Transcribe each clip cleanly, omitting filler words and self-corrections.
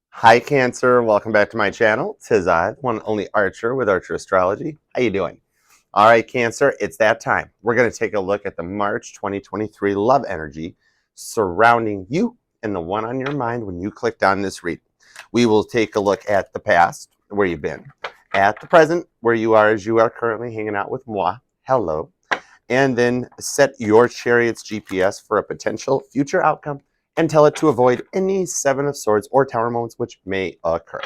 Hi Cancer, welcome back to my channel. Tis I, the one and only Archer with Archer Astrology. How you doing? All right, Cancer, it's that time. We're going to take a look at the March 2023 love energy surrounding you and the one on your mind when you clicked on this read. We will take a look at the past, where you've been, at the present, where you are as you are currently hanging out with moi. Hello. And then set your chariot's GPS for a potential future outcome and tell it to avoid any Seven of Swords or Tower moments which may occur.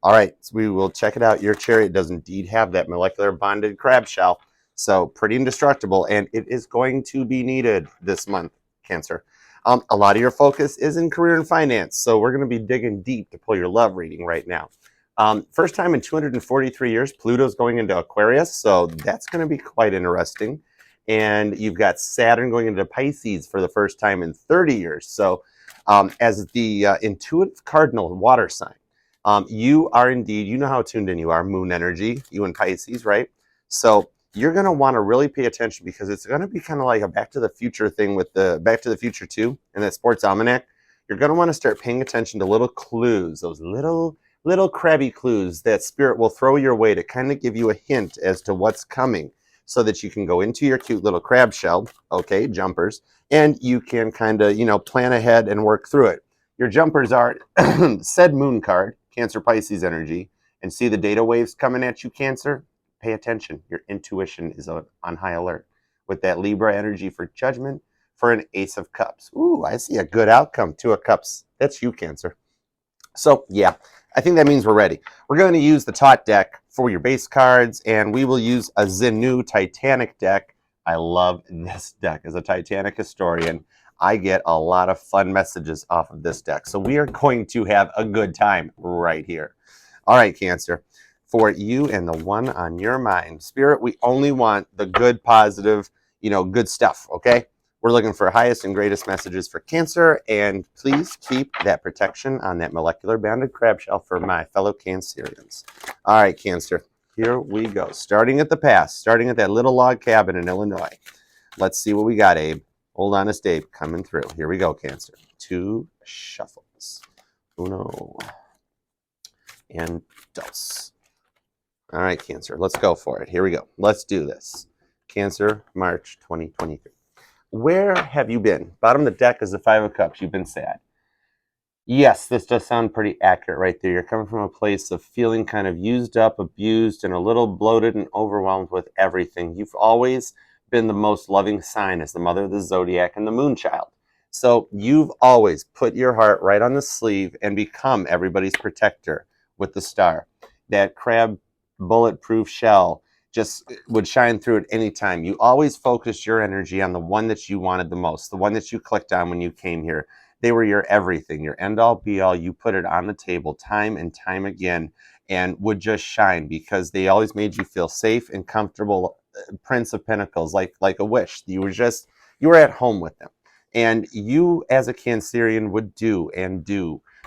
All right, so we will check it out. Your chariot does indeed have that molecular bonded crab shell, so pretty indestructible, and it is going to be needed this month, Cancer. A lot of your focus is in career and finance, so we're going to be digging deep to pull your love reading right now. First time in 243 years, Pluto's going into Aquarius, so that's going to be quite interesting. And you've got Saturn going into Pisces for the first time in 30 years. So as the intuitive cardinal water sign, you are indeed, you know how tuned in you are, moon energy, you and Pisces, right? So you're going to want to really pay attention because it's going to be kind of like a Back to the Future thing with the Back to the Future 2 and that sports almanac. You're going to want to start paying attention to little clues, those little crabby clues that spirit will throw your way to kind of give you a hint as to what's coming, so that you can go into your cute little crab shell, okay, jumpers, and you can kind of, plan ahead and work through it. Your jumpers are said moon card, Cancer Pisces energy, and see the data waves coming at you, Cancer? Pay attention. Your intuition is on high alert. With that Libra energy for judgment, for an Ace of Cups. Ooh, I see a good outcome. Two of Cups. That's you, Cancer. So, yeah, I think that means we're ready. We're going to use the Tot deck for your base cards, and we will use a Xenu Titanic deck. I love this deck. As a Titanic historian, I get a lot of fun messages off of this deck. So we are going to have a good time right here. All right, Cancer. For you and the one on your mind, Spirit, we only want the good, positive, good stuff, okay? We're looking for highest and greatest messages for Cancer, and please keep that protection on that molecular banded crab shell for my fellow Cancerians. All right, Cancer, here we go. Starting at the past, starting at that little log cabin in Illinois. Let's see what we got, Abe. Hold on, it's Dave coming through. Here we go, Cancer. Two shuffles. Uno and dos. All right, Cancer, let's go for it. Here we go. Let's do this. Cancer, March 2023. Where have you been? Bottom of the deck is the Five of Cups. You've been sad. Yes, this does sound pretty accurate right there. You're coming from a place of feeling kind of used up, abused, and a little bloated and overwhelmed with everything. You've always been the most loving sign as the mother of the zodiac and the moon child. So you've always put your heart right on the sleeve and become everybody's protector with the star. That crab bulletproof shell just would shine through at any time. You always focused your energy on the one that you wanted the most, the one that you clicked on when you came here. They were your everything, your end all be all. You put it on the table time and time again and would just shine because they always made you feel safe and comfortable. Prince of Pentacles, like a wish. You were at home with them. And you as a Cancerian would do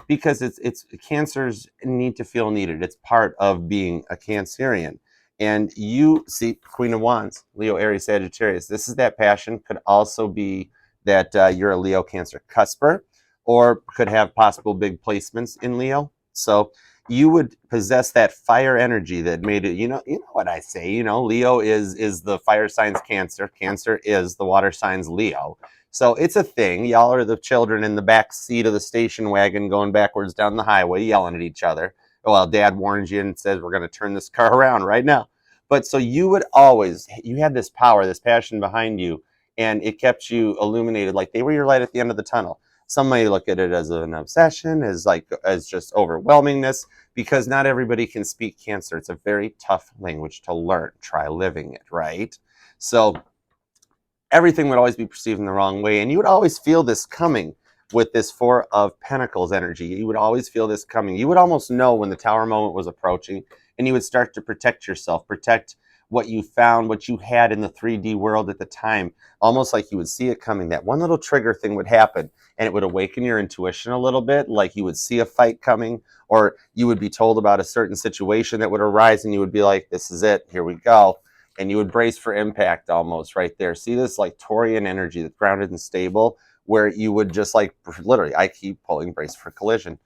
because it's Cancers need to feel needed. It's part of being a Cancerian. And you see, Queen of Wands, Leo, Aries, Sagittarius. This is that passion. Could also be that you're a Leo, Cancer cusper, or could have possible big placements in Leo. So you would possess that fire energy that made it. You know what I say. Leo is the fire signs Cancer. Cancer is the water signs Leo. So it's a thing. Y'all are the children in the back seat of the station wagon going backwards down the highway, yelling at each other. Well, Dad warns you and says, we're going to turn this car around right now. But so you had this power, this passion behind you, and it kept you illuminated, like they were your light at the end of the tunnel. Some may look at it as an obsession, as just overwhelmingness, because not everybody can speak Cancer. It's a very tough language to learn. Try living it, right? So everything would always be perceived in the wrong way, and you would always feel this coming with this Four of Pentacles energy. You would always feel this coming. You would almost know when the Tower moment was approaching, and you would start to protect yourself, protect what you found, what you had in the 3D world at the time, almost like you would see it coming. That one little trigger thing would happen, and it would awaken your intuition a little bit, like you would see a fight coming, or you would be told about a certain situation that would arise, and you would be like, this is it, here we go. And you would brace for impact almost right there. See this like Taurian energy that's grounded and stable, where you would just like literally, I keep pulling brace for collision.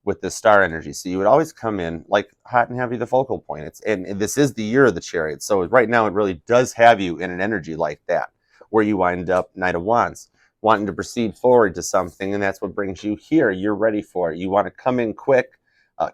with the star energy. So you would always come in like hot and heavy, the focal point. And this is the year of the Chariot. So right now it really does have you in an energy like that, where you wind up Knight of Wands, wanting to proceed forward to something, and that's what brings you here. You're ready for it. You want to come in quick,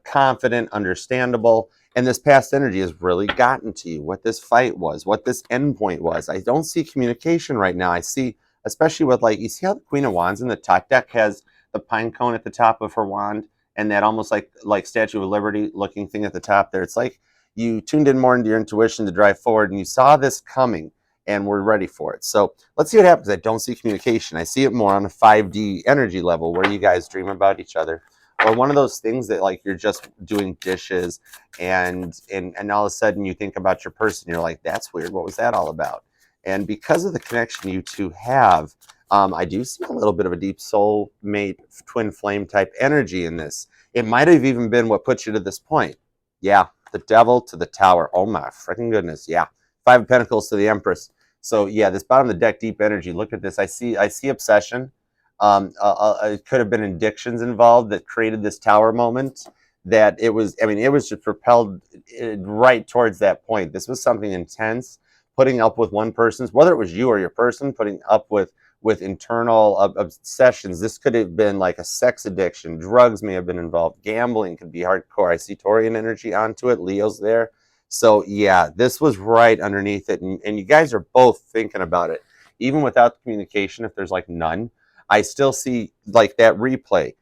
confident, understandable, and this past energy has really gotten to you, what this fight was, what this endpoint was. I don't see communication right now. I see, especially with, like, you see how the Queen of Wands in the top deck has the pine cone at the top of her wand, and that almost like Statue of Liberty looking thing at the top there. It's like you tuned in more into your intuition to drive forward, and you saw this coming, and we're ready for it. So let's see what happens. I don't see communication. I see it more on a 5D energy level, where you guys dream about each other, or one of those things that, like, you're just doing dishes and all of a sudden you think about your person. You're like, that's weird. What was that all about? And because of the connection you two have, I do see a little bit of a deep soul mate, twin flame type energy in this. It might have even been what put you to this point. Yeah, the Devil to the Tower. Oh my freaking goodness. Yeah, Five of Pentacles to the Empress. So yeah, this bottom of the deck deep energy. Look at this. I see obsession. It could have been addictions involved that created this Tower moment. That it was, I mean, it was just propelled right towards that point. This was something intense. Putting up with one person's, whether it was you or your person, putting up with internal obsessions. This could have been like a sex addiction. Drugs may have been involved. Gambling could be hardcore. I see Taurian energy onto it. Leo's there. So yeah, this was right underneath it. And you guys are both thinking about it. Even without communication, if there's like none, I still see like that replay,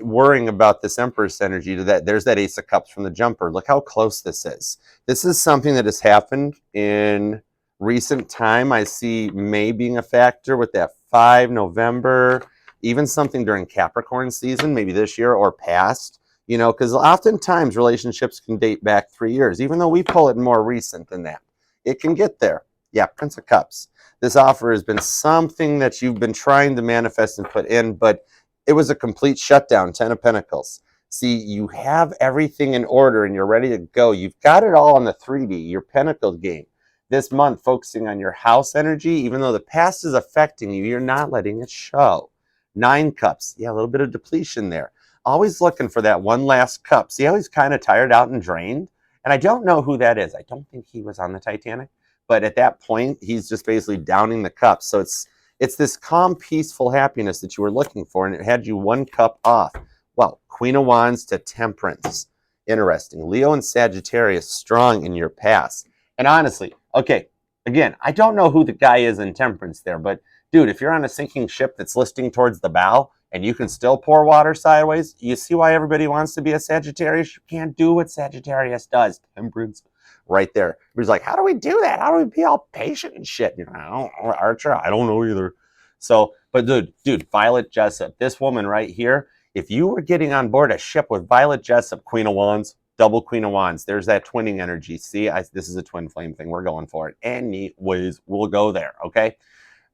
worrying about this Empress energy. To that, there's that Ace of Cups from the jumper. Look how close this is. This is something that has happened in recent time. I see May being a factor with that 5 November, even something during Capricorn season, maybe this year or past. You know, because oftentimes relationships can date back 3 years, even though we pull it more recent than that. It can get there. Yeah, Prince of Cups. This offer has been something that you've been trying to manifest and put in, but it was a complete shutdown. 10 of Pentacles. See, you have everything in order and you're ready to go. You've got it all on the 3D, your Pentacle game. This month, focusing on your house energy, even though the past is affecting you, you're not letting it show. 9 Cups. Yeah, a little bit of depletion there. Always looking for that one last cup. See how he's kind of tired out and drained? And I don't know who that is. I don't think he was on the Titanic. But at that point, he's just basically downing the cups. So it's this calm, peaceful happiness that you were looking for, and it had you 1 cup off. Well, Queen of Wands to Temperance. Interesting. Leo and Sagittarius strong in your past. And honestly, okay, again, I don't know who the guy is in Temperance there, but dude, if you're on a sinking ship that's listing towards the bow, and you can still pour water sideways, you see why everybody wants to be a Sagittarius? You can't do what Sagittarius does. Temperance, right there. He's like, how do we do that? How do we be all patient and shit? You know, I don't, Archer, I don't know either. So, but dude, Violet Jessup, this woman right here, if you were getting on board a ship with Violet Jessup, Queen of Wands, double Queen of Wands, there's that twinning energy. See, this is a twin flame thing. We're going for it. Anyways, we'll go there, okay?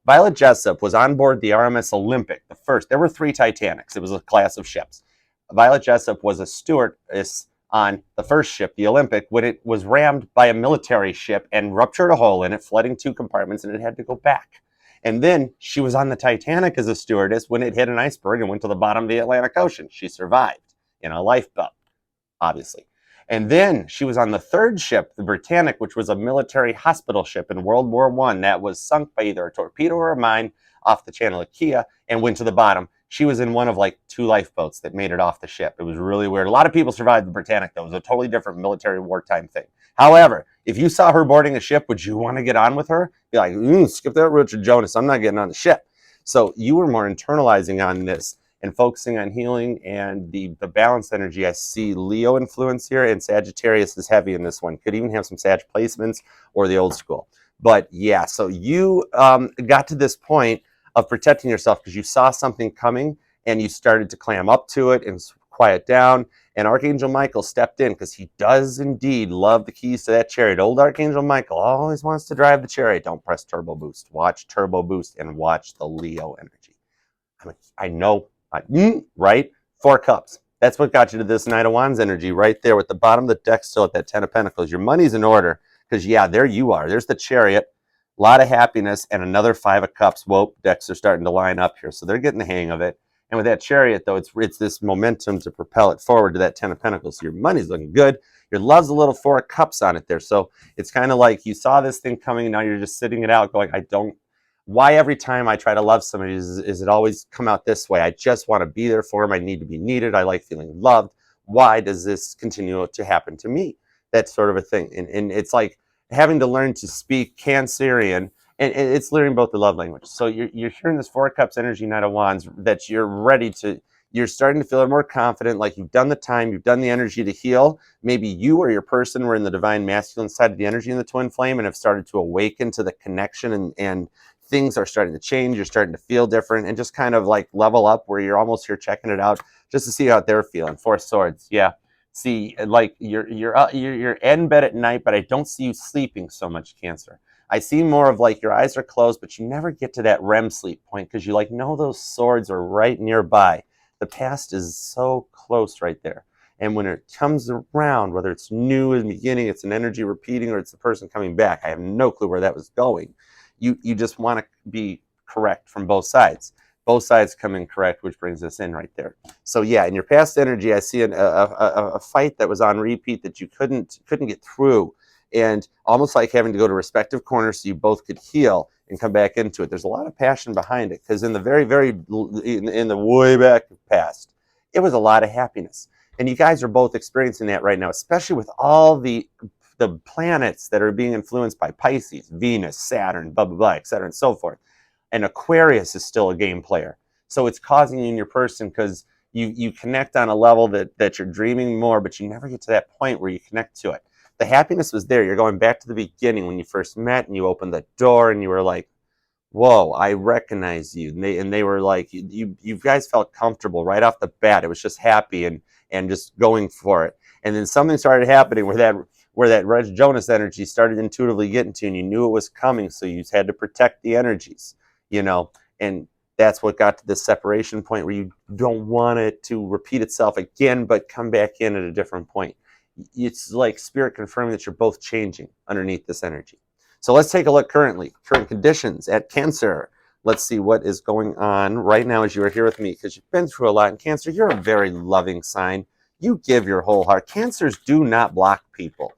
Violet Jessup was on board the RMS Olympic, the first. There were 3 Titanics. It was a class of ships. Violet Jessup was a stewardess on the first ship, the Olympic, when it was rammed by a military ship and ruptured a hole in it, flooding 2 compartments, and it had to go back. And then she was on the Titanic as a stewardess when it hit an iceberg and went to the bottom of the Atlantic Ocean. She survived in a lifeboat, obviously. And then she was on the 3rd ship, the Britannic, which was a military hospital ship in World War I that was sunk by either a torpedo or a mine off the Channel of Kia and went to the bottom. She was in one of like 2 lifeboats that made it off the ship. It was really weird. A lot of people survived the Britannic, though. It was a totally different military wartime thing. However, if you saw her boarding a ship, would you want to get on with her? Be like, skip that, Richard Jonas. I'm not getting on the ship. So you were more internalizing on this and focusing on healing and the balanced energy. I see Leo influence here, and Sagittarius is heavy in this one. Could even have some Sag placements or the old school. But yeah, so you got to this point of protecting yourself because you saw something coming and you started to clam up to it and quiet down. And Archangel Michael stepped in because he does indeed love the keys to that chariot. Old Archangel Michael always wants to drive the chariot. Don't press turbo boost. Watch turbo boost and watch the Leo energy. I know. Right? 4 cups. That's what got you to this Knight of Wands energy right there with the bottom of the deck still at that 10 of Pentacles. Your money's in order because, yeah, there you are. There's the chariot. A lot of happiness and another 5 of Cups. Whoa, decks are starting to line up here. So they're getting the hang of it. And with that Chariot, though, it's this momentum to propel it forward to that Ten of Pentacles. So your money's looking good. Your love's a little Four of Cups on it there. So it's kind of like you saw this thing coming, and now you're just sitting it out going, why every time I try to love somebody is it always come out this way? I just want to be there for them. I need to be needed. I like feeling loved. Why does this continue to happen to me? That's sort of a thing. And it's like having to learn to speak Cancerian, and it's learning both the love language. So you're hearing this Four of Cups energy, Knight of Wands, that you're starting to feel more confident, like you've done the time, you've done the energy to heal. Maybe you or your person were in the divine masculine side of the energy in the twin flame and have started to awaken to the connection, and things are starting to change. You're starting to feel different and just kind of like level up where you're almost here checking it out just to see how they're feeling. Four Swords, yeah. See, like you're in bed at night, but I don't see you sleeping so much, Cancer. I see more of like your eyes are closed, but you never get to that REM sleep point because you like know those swords are right nearby. The past is so close right there. And when it comes around, whether it's new in the beginning, it's an energy repeating, or it's the person coming back, I have no clue where that was going. You just want to be correct from both sides. Both sides come in correct, which brings us in right there. So yeah, in your past energy, I see a fight that was on repeat that you couldn't get through, and almost like having to go to respective corners so you both could heal and come back into it. There's a lot of passion behind it because in the in the way back past, it was a lot of happiness, and you guys are both experiencing that right now, especially with all the planets that are being influenced by Pisces, Venus, Saturn, blah, blah, blah, et cetera, and so forth. And Aquarius is still a game player. So it's causing you in your person because you connect on a level that you're dreaming more, but you never get to that point where you connect to it. The happiness was there. You're going back to the beginning when you first met and you opened the door and you were like, whoa, I recognize you. And they were like, you guys felt comfortable right off the bat. It was just happy and just going for it. And then something started happening where that Reg Jonas energy started intuitively getting to you, and you knew it was coming, so you had to protect the energies, and that's what got to this separation point where you don't want it to repeat itself again, but come back in at a different point. It's like spirit confirming that you're both changing underneath this energy. So let's take a look current conditions at Cancer. Let's see what is going on right now as you are here with me, because you've been through a lot in Cancer. You're a very loving sign. You give your whole heart. Cancers do not block people.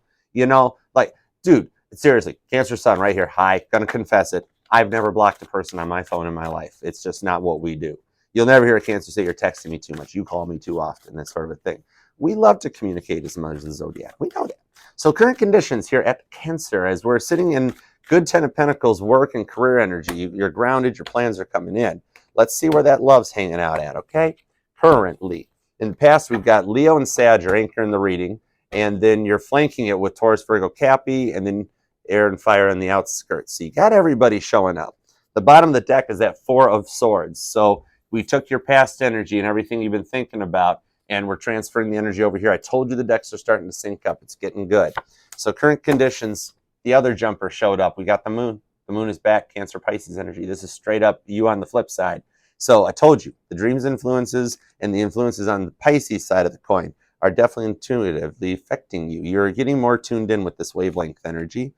Like, dude, seriously, Cancer sun right here. Hi, gonna confess it. I've never blocked a person on my phone in my life. It's just not what we do. You'll never hear a Cancer say you're texting me too much. You call me too often, that sort of a thing. We love to communicate as much as the zodiac. We know that. So current conditions here at Cancer, as we're sitting in good Ten of Pentacles work and career energy, you're grounded, your plans are coming in. Let's see where that love's hanging out at, okay? Currently. In the past, we've got Leo and Sag are anchoring the reading, and then you're flanking it with Taurus, Virgo, Cappy, and then air and fire on the outskirts. So you got everybody showing up. The bottom of the deck is that Four of Swords. So we took your past energy and everything you've been thinking about, and we're transferring the energy over here. I told you the decks are starting to sync up. It's getting good. So current conditions, the other jumper showed up. We got the moon. The moon is back, Cancer, Pisces energy. This is straight up you on the flip side. So I told you, the dreams influences and the influences on the Pisces side of the coin are definitely intuitively affecting you. You're getting more tuned in with this wavelength energy.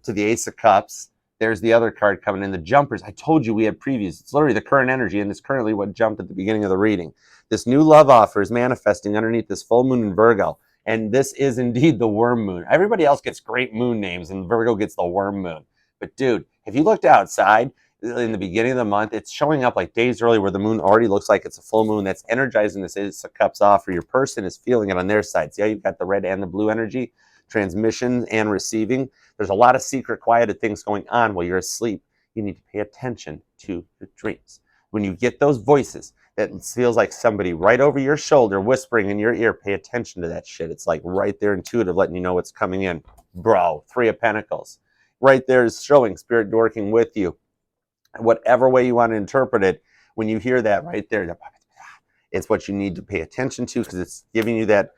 To the Ace of Cups, there's the other card coming in, the jumpers. I told you we had previews. It's literally the current energy, and it's currently what jumped at the beginning of the reading. This new love offer is manifesting underneath this full moon in Virgo, and this is indeed the worm moon. Everybody else gets great moon names, and Virgo gets the worm moon. But dude, if you looked outside in the beginning of the month, it's showing up like days early where the moon already looks like it's a full moon. That's energizing this Ace of Cups offer. Your person is feeling it on their side. See how you've got the red and the blue energy? Transmission and receiving. There's a lot of secret, quieted things going on while you're asleep. You need to pay attention to your dreams. When you get those voices that feels like somebody right over your shoulder whispering in your ear, pay attention to that shit. It's like right there intuitive, letting you know what's coming in. Bro, Three of Pentacles. Right there is showing spirit working with you. Whatever way you want to interpret it, when you hear that right there, it's what you need to pay attention to, because it's giving you that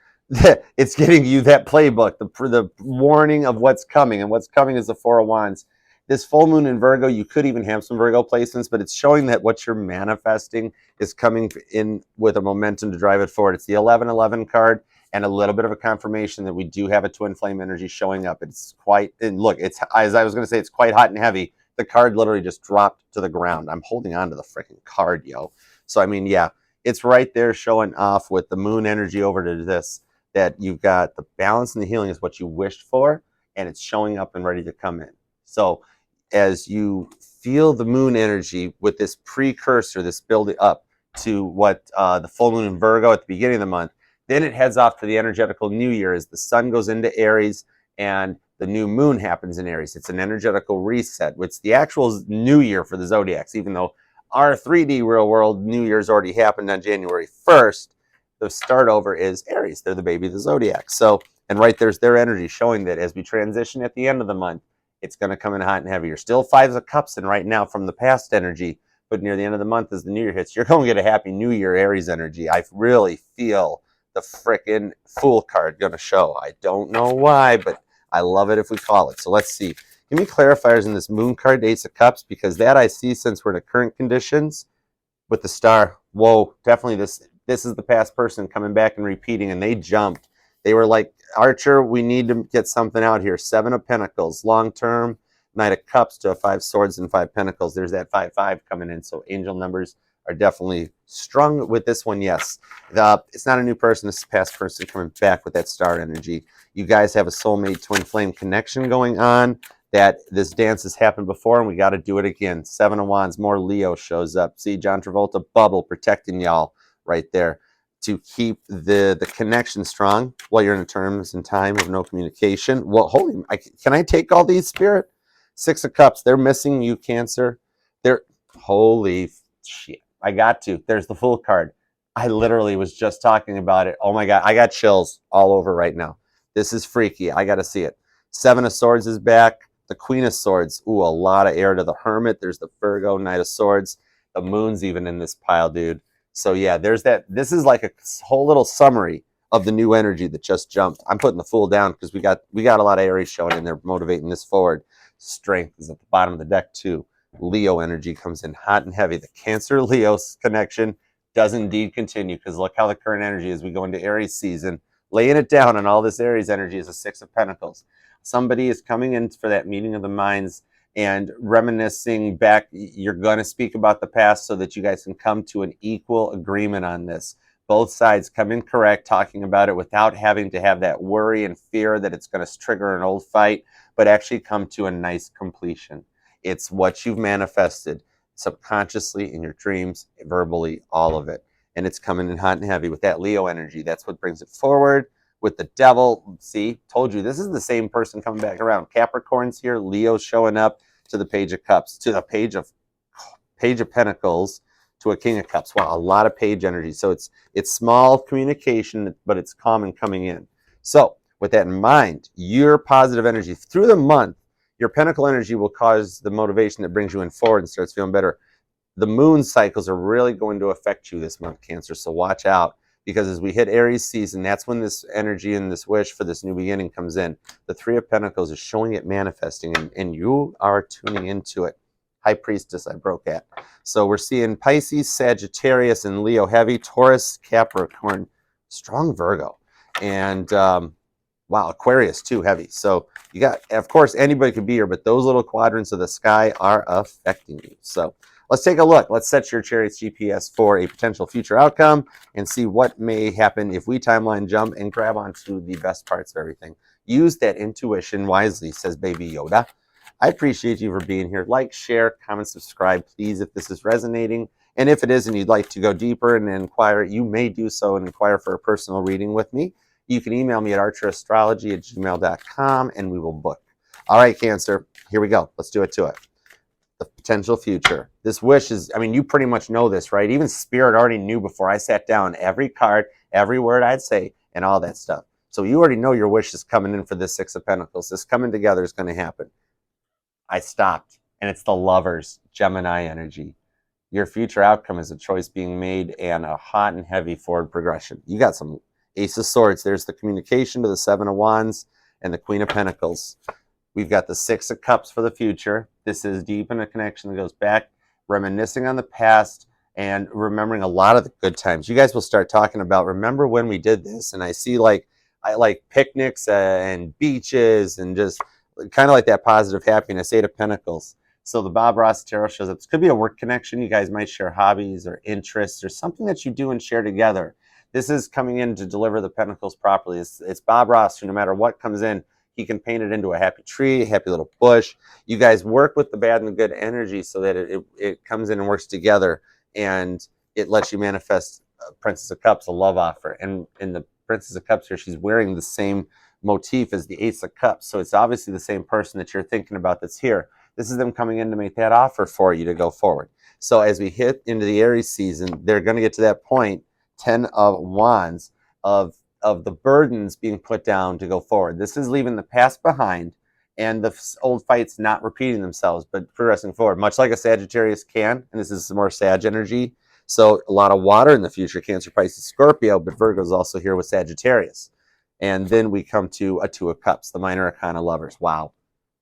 it's giving you that playbook, the warning of what's coming, and what's coming is the Four of Wands. This full moon in Virgo, you could even have some Virgo placements, but it's showing that what you're manifesting is coming in with a momentum to drive it forward. It's the 11-11 card, and a little bit of a confirmation that we do have a twin flame energy showing up. It's quite, and look, it's, as I was going to say, it's quite hot and heavy. The card literally just dropped to the ground. I'm holding on to the freaking card, yo. So, I mean, yeah, it's right there showing off with the moon energy over to this, that you've got the balance and the healing is what you wished for, and it's showing up and ready to come in. So as you feel the moon energy with this precursor, this building up to what the full moon in Virgo at the beginning of the month, then it heads off to the energetical new year as the sun goes into Aries and the new moon happens in Aries. It's an energetical reset. It's the actual new year for the zodiacs, even though our 3D real world new year's already happened on January 1st. The start over is Aries. They're the baby of the zodiac. So, and right there's their energy showing that as we transition at the end of the month, it's going to come in hot and heavy. You're still fives of cups in right now from the past energy, but near the end of the month as the new year hits, you're going to get a happy new year Aries energy. I really feel the frickin' Fool card going to show. I don't know why, but I love it if we call it. So let's see. Give me clarifiers in this moon card, Ace of Cups, because that I see since we're in the current conditions with the star. Whoa, definitely this is the past person coming back and repeating, and they jumped. They were like, Archer, we need to get something out here. 7 of Pentacles, long term, Knight of Cups to a 5 Swords and 5 Pentacles. There's that 5-5 coming in. So angel numbers are definitely strung with this one, yes. It's not a new person. This is past person coming back with that star energy. You guys have a soulmate twin flame connection going on. That this dance has happened before and we got to do it again. 7 of Wands, more Leo shows up. See, John Travolta bubble protecting y'all right there to keep the connection strong while you're in a terms and time of no communication. Well, can I take all these, Spirit? 6 of Cups, they're missing you, Cancer. They're, holy shit, I got to. There's the Fool card. I literally was just talking about it. Oh my God, I got chills all over right now. This is freaky. I got to see it. 7 of Swords is back. The Queen of Swords. Ooh, a lot of air to the Hermit. There's the Virgo, Knight of Swords. The Moon's even in this pile, dude. So yeah, there's that. This is like a whole little summary of the new energy that just jumped. I'm putting the Fool down because we got a lot of Aries showing in there motivating this forward. Strength is at the bottom of the deck too. Leo energy comes in hot and heavy. The Cancer-Leo connection does indeed continue because look how the current energy as we go into Aries season. Laying it down on all this Aries energy is a 6 of Pentacles. Somebody is coming in for that meeting of the minds and reminiscing back. You're going to speak about the past so that you guys can come to an equal agreement on this. Both sides come in correct, talking about it without having to have that worry and fear that it's going to trigger an old fight, but actually come to a nice completion. It's what you've manifested subconsciously in your dreams, verbally, all of it. And it's coming in hot and heavy with that Leo energy. That's what brings it forward. With the Devil, see, told you, this is the same person coming back around. Capricorn's here, Leo's showing up to the Page of Cups, to the Page of Pentacles, to a King of Cups. Wow, a lot of page energy. So it's small communication, but it's common coming in. So with that in mind, your positive energy through the month, your Pentacle energy will cause the motivation that brings you in forward and starts feeling better. The moon cycles are really going to affect you this month, Cancer, so watch out. Because as we hit Aries season, that's when this energy and this wish for this new beginning comes in. The 3 of Pentacles is showing it manifesting, and you are tuning into it. High Priestess, I broke at. So we're seeing Pisces, Sagittarius, and Leo heavy. Taurus, Capricorn, strong Virgo. And, wow, Aquarius too heavy. So you got, of course, anybody could be here, but those little quadrants of the sky are affecting you. So let's take a look. Let's set your Chariot's GPS for a potential future outcome and see what may happen if we timeline jump and grab onto the best parts of everything. Use that intuition wisely, says Baby Yoda. I appreciate you for being here. Like, share, comment, subscribe, please, if this is resonating. And if it is and you'd like to go deeper and inquire, you may do so and inquire for a personal reading with me. You can email me at archerastrology@gmail.com and we will book. All right, Cancer, here we go. Let's do it to it. The potential future. This wish is, I mean, you pretty much know this, right? Even Spirit already knew before I sat down every card, every word I'd say, and all that stuff. So you already know your wish is coming in for this 6 of Pentacles. This coming together is going to happen. I stopped, and it's the Lovers, Gemini energy. Your future outcome is a choice being made and a hot and heavy forward progression. You got some Ace of Swords. There's the communication to the 7 of Wands and the Queen of Pentacles. We've got the 6 of Cups for the future. This is deep in a connection that goes back, reminiscing on the past and remembering a lot of the good times. You guys will start talking about, remember when we did this? And I see I like picnics and beaches and just kind of like that positive happiness. 8 of Pentacles. So the Bob Ross Tarot shows up. This could be a work connection. You guys might share hobbies or interests or something that you do and share together. This is coming in to deliver the pentacles properly. It's Bob Ross, who no matter what comes in, he can paint it into a happy tree, a happy little bush. You guys work with the bad and the good energy so that it comes in and works together, and it lets you manifest Princess of Cups, a love offer. And in the Princess of Cups here, she's wearing the same motif as the Ace of Cups. So it's obviously the same person that you're thinking about that's here. This is them coming in to make that offer for you to go forward. So as we hit into the Aries season, they're going to get to that point, 10 of Wands, of the burdens being put down to go forward. This is leaving the past behind and the old fights not repeating themselves, but progressing forward, much like a Sagittarius can. And this is some more Sag energy. So a lot of water in the future, Cancer, Pisces, Scorpio, but Virgo is also here with Sagittarius. And then we come to a Two of Cups, the minor arcana lovers. Wow.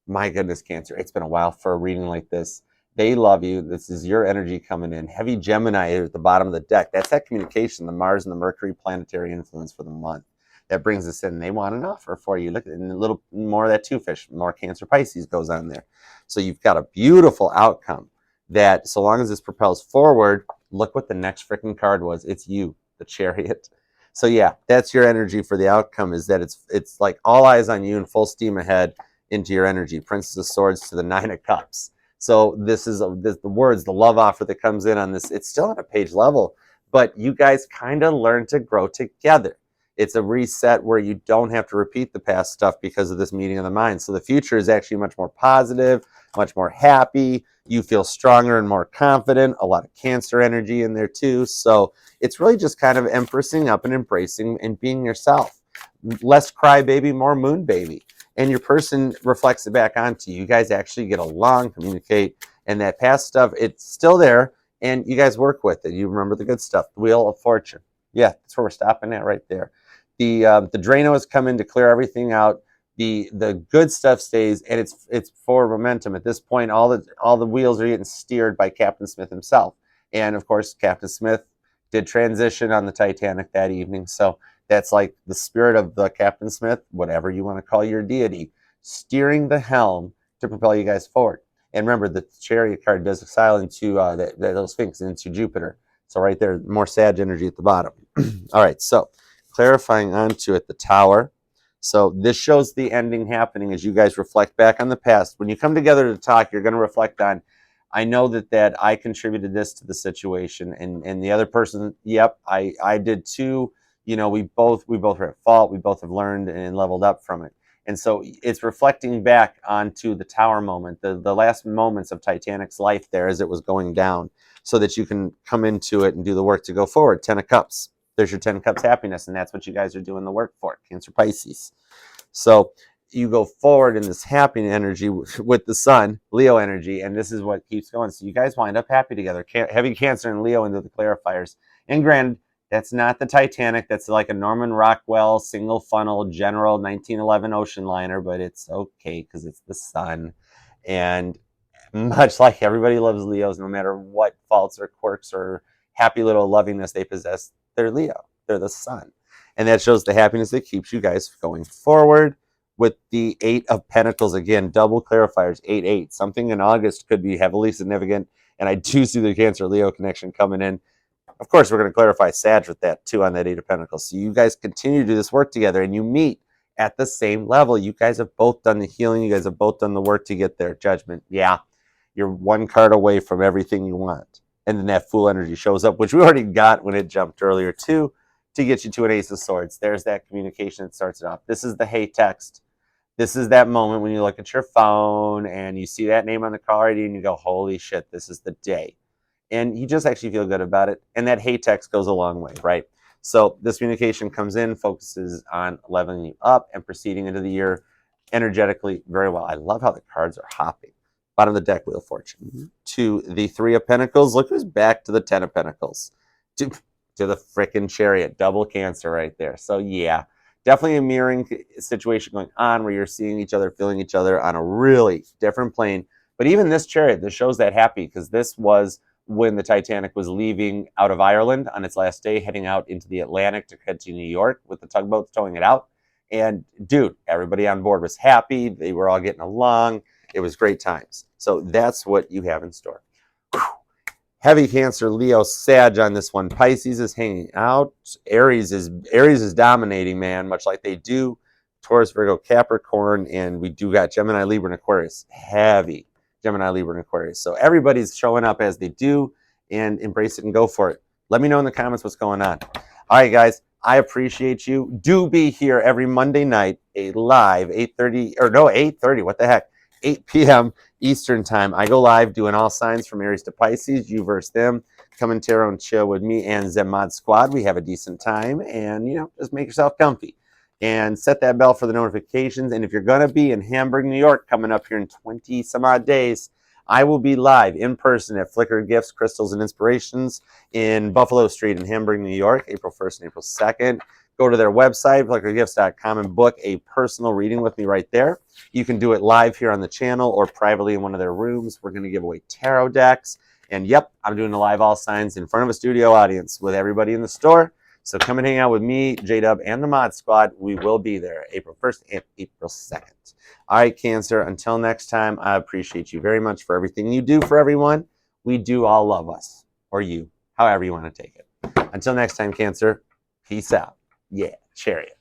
My goodness, Cancer. It's been a while for a reading like this. They love you. This is your energy coming in. Heavy Gemini at the bottom of the deck. That's that communication, the Mars and the Mercury planetary influence for the month. That brings us in. They want an offer for you. Look, and a little more of that two fish, more Cancer, Pisces goes on there. So you've got a beautiful outcome that, so long as this propels forward, look what the next freaking card was. It's you, the Chariot. So yeah, that's your energy for the outcome, is that it's like all eyes on you and full steam ahead into your energy. Princess of Swords to the Nine of Cups. So this is the words, the love offer that comes in on this. It's still at a page level, but you guys kind of learn to grow together. It's a reset where you don't have to repeat the past stuff because of this meeting of the mind. So the future is actually much more positive, much more happy. You feel stronger and more confident. A lot of Cancer energy in there too. So it's really just kind of empressing up and embracing and being yourself. Less crybaby, more moon baby. And your person reflects it back onto you. You guys actually get along, communicate, and that past stuff, it's still there, and you guys work with it. You remember the good stuff. The Wheel of Fortune. Yeah, that's where we're stopping at right there. The Drano has come in to clear everything out. The good stuff stays, and it's for momentum. At this point, all the wheels are getting steered by Captain Smith himself. And of course, Captain Smith did transition on the Titanic that evening. So that's like the spirit of the Captain Smith, whatever you want to call your deity, steering the helm to propel you guys forward. And remember, the Chariot card does exile into the little Sphinx, into Jupiter. So right there, more Sag energy at the bottom. All right, so clarifying onto it, the Tower. So this shows the ending happening as you guys reflect back on the past. When you come together to talk, you're going to reflect on, I know that I contributed this to the situation, and the other person, yep, I did too. You know, we both are at fault. We both have learned and leveled up from it. And so it's reflecting back onto the Tower moment, the last moments of Titanic's life there as it was going down, so that you can come into it and do the work to go forward. 10 of Cups. There's your 10 of Cups happiness, and that's what you guys are doing the work for, Cancer, Pisces. So you go forward in this happy energy with the Sun, Leo energy, and this is what keeps going. So you guys wind up happy together. Heavy Cancer and Leo into the clarifiers. And granted, that's not the Titanic. That's like a Norman Rockwell single funnel General 1911 ocean liner, but it's okay because it's the Sun. And much like everybody loves Leos, no matter what faults or quirks or happy little lovingness they possess, they're Leo. They're the Sun. And that shows the happiness that keeps you guys going forward. With the Eight of Pentacles, again, double clarifiers, 8-8. Something in August could be heavily significant. And I do see the Cancer-Leo connection coming in. Of course, we're going to clarify Sag with that too on that Eight of Pentacles. So you guys continue to do this work together and you meet at the same level. You guys have both done the healing. You guys have both done the work to get there. Judgment. Yeah, you're one card away from everything you want. And then that Fool energy shows up, which we already got when it jumped earlier too, to get you to an Ace of Swords. There's that communication that starts it off. This is the hey text. This is that moment when you look at your phone and you see that name on the call ID and you go, holy shit, this is the day. And you just actually feel good about it. And that hey text goes a long way, right? So this communication comes in, focuses on leveling you up and proceeding into the year energetically very well. I love how the cards are hopping. Bottom of the deck, Wheel of Fortune. To the Three of Pentacles. Look who's back to the 10 of Pentacles. To the frickin' Chariot. Double Cancer right there. So yeah, definitely a mirroring situation going on where you're seeing each other, feeling each other on a really different plane. But even this Chariot, this shows that happy, because this was when the Titanic was leaving out of Ireland on its last day, heading out into the Atlantic to head to New York with the tugboats towing it out. And dude, everybody on board was happy. They were all getting along. It was great times. So So that's what you have in store. Whew. Heavy Cancer, Leo, Sag on this one. Pisces is hanging out. Aries is dominating, man, much like they do. Taurus, Virgo, Capricorn, and we do got Gemini, Libra, and Aquarius. Heavy Gemini, Libra, and Aquarius. So everybody's showing up as they do, and embrace it and go for it. Let me know in the comments what's going on. All right, guys, I appreciate you. Do be here every Monday night, a live 8:30, what the heck, 8 p.m. Eastern time. I go live doing all signs from Aries to Pisces, you versus them. Come and tarot and chill with me and Zen Mod Squad. We have a decent time, and just make yourself comfy and set that bell for the notifications. And if you're going to be in Hamburg, New York, coming up here in 20 some odd days, I will be live in person at Flicker Gifts, Crystals, and Inspirations in Buffalo Street in Hamburg, New York, April 1st and April 2nd. Go to their website, flickergifts.com, and book a personal reading with me right there. You can do it live here on the channel or privately in one of their rooms. We're going to give away tarot decks. And yep, I'm doing a live all signs in front of a studio audience with everybody in the store. So come and hang out with me, J-Dub, and the Mod Squad. We will be there April 1st and April 2nd. All right, Cancer, until next time, I appreciate you very much for everything you do for everyone. We do all love us, or you, however you want to take it. Until next time, Cancer, peace out. Yeah, chariot.